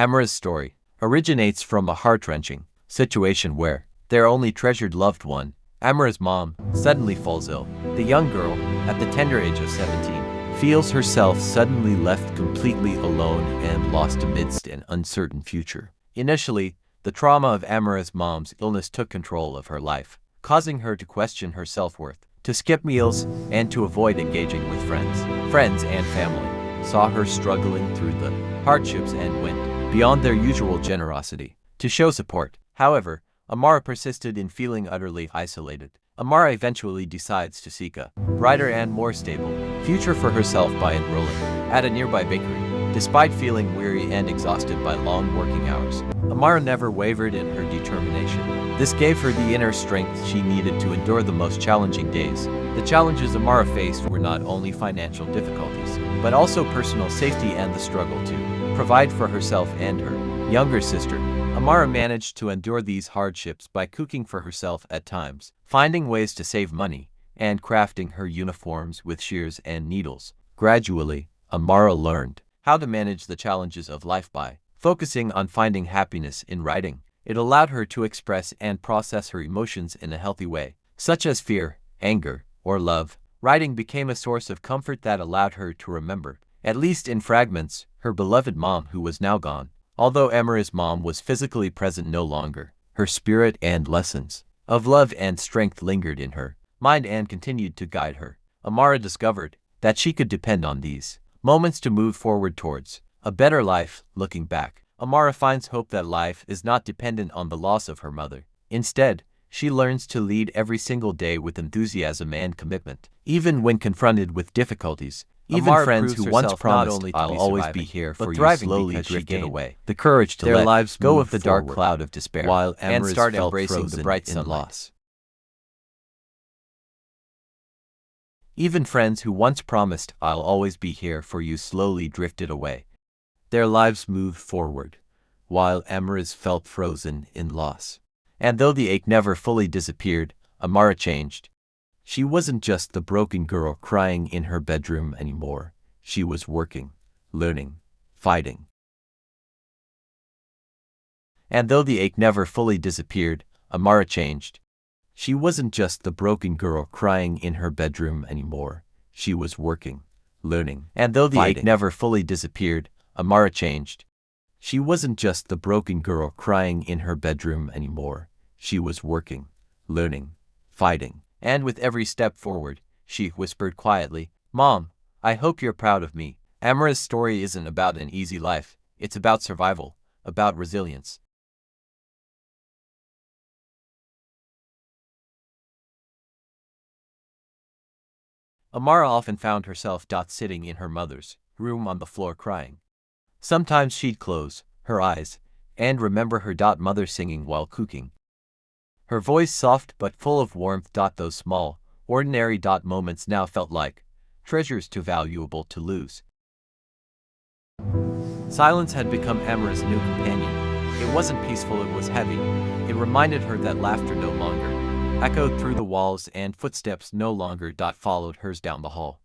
Amara's story originates from a heart-wrenching situation where their only treasured loved one, Amara's mom, suddenly falls ill. The young girl, at the tender age of 17, feels herself suddenly left completely alone and lost amidst an uncertain future. Initially, the trauma of Amara's mom's illness took control of her life, causing her to question her self-worth, to skip meals, and to avoid engaging with friends. Friends and family saw her struggling through the hardships and went beyond their usual generosity to show support. However, Amara persisted in feeling utterly isolated. Amara eventually decides to seek a brighter and more stable future for herself by enrolling at a nearby bakery. Despite feeling weary and exhausted by long working hours, Amara never wavered in her determination. This gave her the inner strength she needed to endure the most challenging days. The challenges Amara faced were not only financial difficulties, but also personal safety and the struggle to provide for herself and her younger sister. Amara managed to endure these hardships by cooking for herself at times, finding ways to save money, and crafting her uniforms with shears and needles. Gradually, Amara learned how to manage the challenges of life by focusing on finding happiness in writing. It allowed her to express and process her emotions in a healthy way, such as fear, anger, or love. Writing became a source of comfort that allowed her to remember, at least in fragments, her beloved mom who was now gone. Although Amara's mom was physically present no longer, her spirit and lessons of love and strength lingered in her mind and continued to guide her. Amara discovered that she could depend on these moments to move forward towards a better life. Looking back, Amara finds hope that life is not dependent on the loss of her mother. Instead, she learns to lead every single day with enthusiasm and commitment. Even when confronted with difficulties, even friends who once promised, "I'll always be here for you," slowly drifted away. The courage to let lives go of the dark cloud of despair, while and start embracing the bright sunlight. Even friends who once promised, "I'll always be here for you," slowly drifted away. Their lives moved forward, while Amara's felt frozen in loss. And though the ache never fully disappeared, Amara changed. She wasn't just the broken girl crying in her bedroom anymore. She was working, learning, fighting. And though the ache never fully disappeared, Amara changed. She wasn't just the broken girl crying in her bedroom anymore. She was working, learning. And though the ache never fully disappeared, Amara changed. She wasn't just the broken girl crying in her bedroom anymore. She was working, learning, fighting. And with every step forward, she whispered quietly, "Mom, I hope you're proud of me." Amara's story isn't about an easy life. It's about survival, about resilience. Amara often found herself sitting in her mother's room on the floor crying. Sometimes she'd close her eyes and remember her mother singing while cooking. Her voice soft but full of warmth. Those small, ordinary moments now felt like treasures too valuable to lose. Silence had become Amara's new companion. It wasn't peaceful, it was heavy. It reminded her that laughter no longer echoed through the walls and footsteps no longer followed hers down the hall.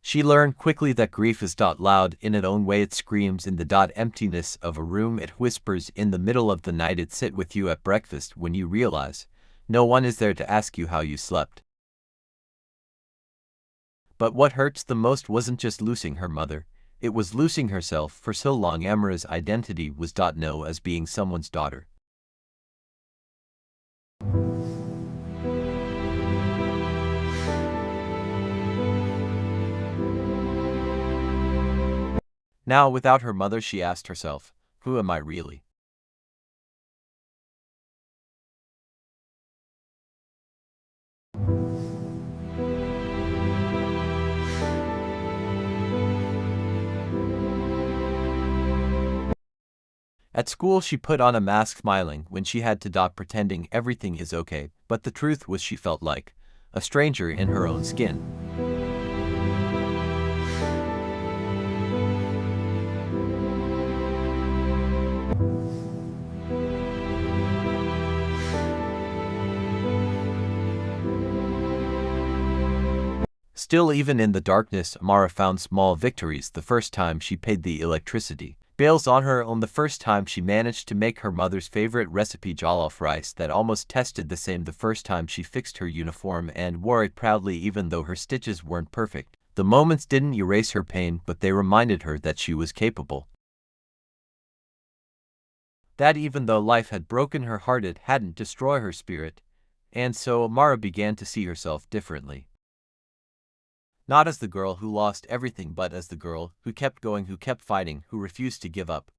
She learned quickly that grief is loud in its own way. It screams in the emptiness of a room. It whispers in the middle of the night. It sits with you at breakfast when you realize no one is there to ask you how you slept. But what hurts the most wasn't just losing her mother, it was losing herself. For so long Amara's identity was known as being someone's daughter. Now, without her mother, she asked herself, "Who am I really?" At school, she put on a mask, smiling when she had to pretending everything is okay, but the truth was she felt like a stranger in her own skin. Still, even in the darkness, Amara found small victories. The first time she paid the electricity bills on her own, the first time she managed to make her mother's favorite recipe jollof rice that almost tasted the same, the first time she fixed her uniform and wore it proudly even though her stitches weren't perfect. The moments didn't erase her pain, but they reminded her that she was capable. That even though life had broken her heart, it hadn't destroyed her spirit. And so Amara began to see herself differently. Not as the girl who lost everything, but as the girl who kept going, who kept fighting, who refused to give up.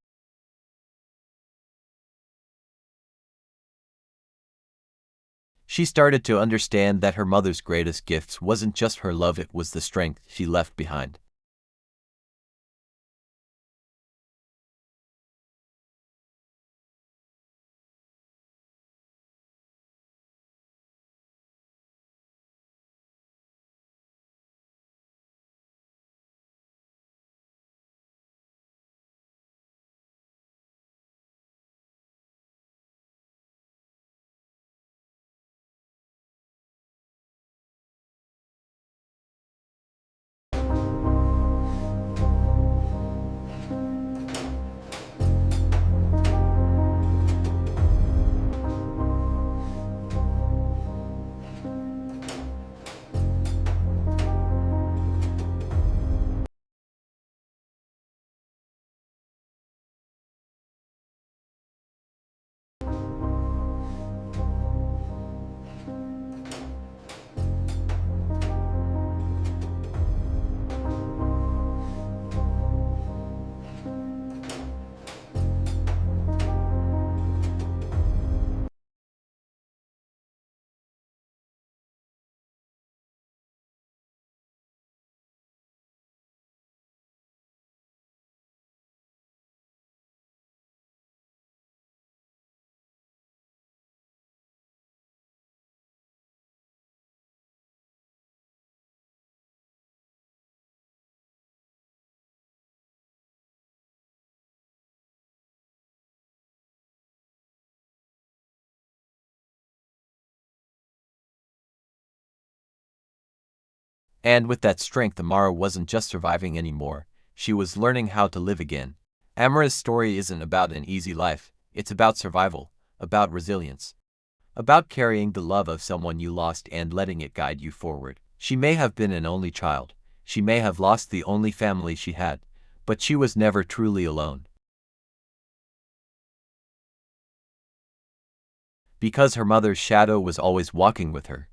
She started to understand that her mother's greatest gifts wasn't just her love, it was the strength she left behind. And with that strength, Amara wasn't just surviving anymore, she was learning how to live again. Amara's story isn't about an easy life, it's about survival, about resilience, about carrying the love of someone you lost and letting it guide you forward. She may have been an only child, she may have lost the only family she had, but she was never truly alone. Because her mother's shadow was always walking with her.